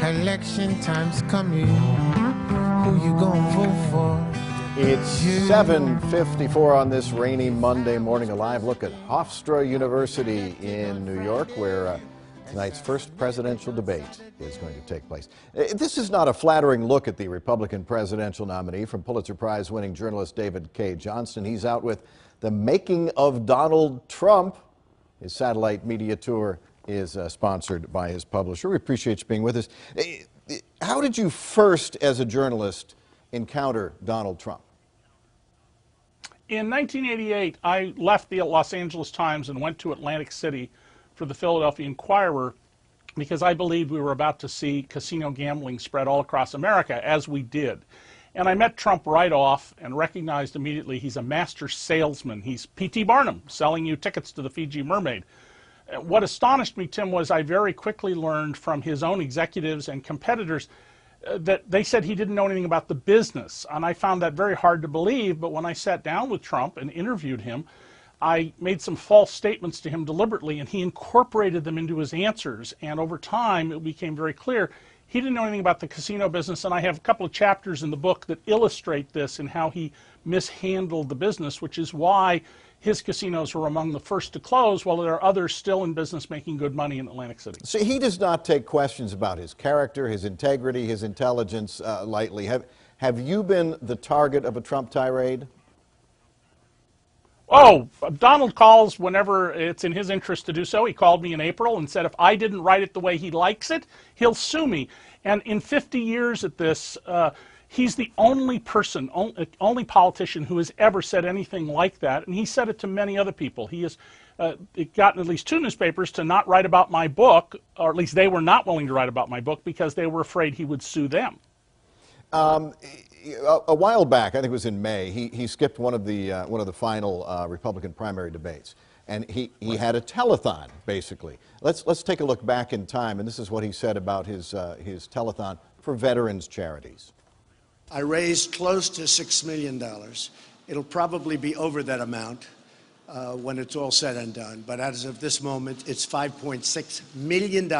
Election time's coming. Who you gonna vote for? It's 7:54 on this rainy Monday morning. A live look at Hofstra University in New York, where tonight's first presidential debate is going to take place. This is not a flattering look at the Republican presidential nominee. From Pulitzer Prize winning journalist David Cay Johnston, he's out with The Making of Donald Trump. His satellite media tour is sponsored by his publisher. We appreciate you being with us. How did you first, as a journalist, encounter Donald Trump? In 1988, I left the Los Angeles Times and went to Atlantic City for the Philadelphia Inquirer because I believed we were about to see casino gambling spread all across America, as we did. And I met Trump right off and recognized immediately he's a master salesman. He's P.T. Barnum, selling you tickets to the Fiji Mermaid. What astonished me, Tim, was I very quickly learned from his own executives and competitors that they said he didn't know anything about the business. And I found that very hard to believe, but when I sat down with Trump and interviewed him, I made some false statements to him deliberately, and he incorporated them into his answers. And over time, it became very clear he didn't know anything about the casino business, and I have a couple of chapters in the book that illustrate this and how he mishandled the business, which is why his casinos were among the first to close, while there are others still in business making good money in Atlantic City. So he does not take questions about his character, his integrity, his intelligence lightly. Have you been the target of a Trump tirade? Oh, Donald calls whenever it's in his interest to do so. He called me in April and said if I didn't write it the way he likes it, he'll sue me. And in 50 years at this, he's the only person, only politician who has ever said anything like that. And he said it to many other people. He has gotten at least 2 newspapers to not write about my book, or at least they were not willing to write about my book because they were afraid he would sue them. A while back, I think it was in May, he skipped one of the final Republican primary debates, and he had a telethon basically. Let's take a look back in time, and this is what he said about his telethon for veterans charities. I raised close to $6 million. It'll probably be over that amount when it's all said and done, but as of this moment, it's $5.6 million.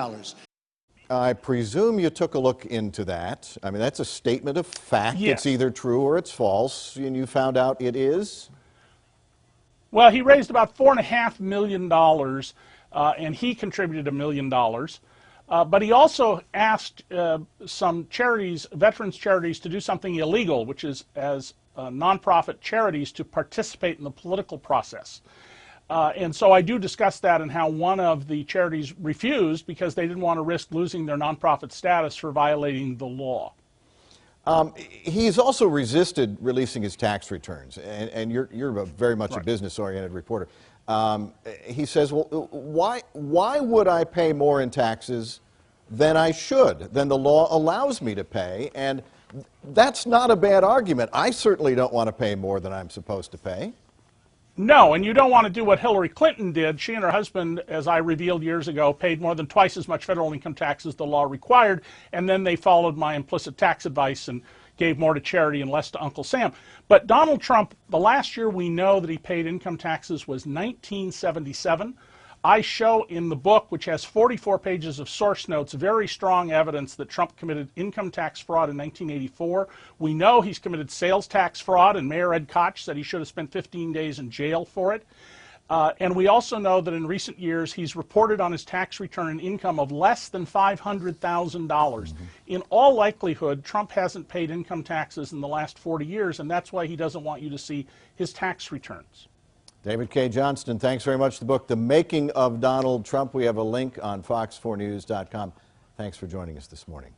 I presume you took a look into that. I mean, that's a statement of fact. Yes. It's either true or it's false, and you found out it is? Well, he raised about $4.5 million, and he contributed $1 million. But he also asked some charities, veterans charities, to do something illegal, which is as nonprofit charities to participate in the political process. And so I do discuss that and how one of the charities refused because they didn't want to risk losing their nonprofit status for violating the law. He's also resisted releasing his tax returns, and you're very much a business-oriented reporter. He says, well, why would I pay more in taxes than I should, than the law allows me to pay? And that's not a bad argument. I certainly don't want to pay more than I'm supposed to pay. No, and you don't want to do what Hillary Clinton did. She and her husband, as I revealed years ago, paid more than twice as much federal income tax as the law required, and then they followed my implicit tax advice and gave more to charity and less to Uncle Sam. But Donald Trump, the last year we know that he paid income taxes was 1977. I show in the book, which has 44 pages of source notes, very strong evidence that Trump committed income tax fraud in 1984. We know he's committed sales tax fraud, and Mayor Ed Koch said he should have spent 15 days in jail for it. And we also know that in recent years he's reported on his tax return an income of less than $500,000. In all likelihood, Trump hasn't paid income taxes in the last 40 years, and that's why he doesn't want you to see his tax returns. David Cay Johnston, thanks very much. The book, The Making of Donald Trump. We have a link on fox4news.com. Thanks for joining us this morning.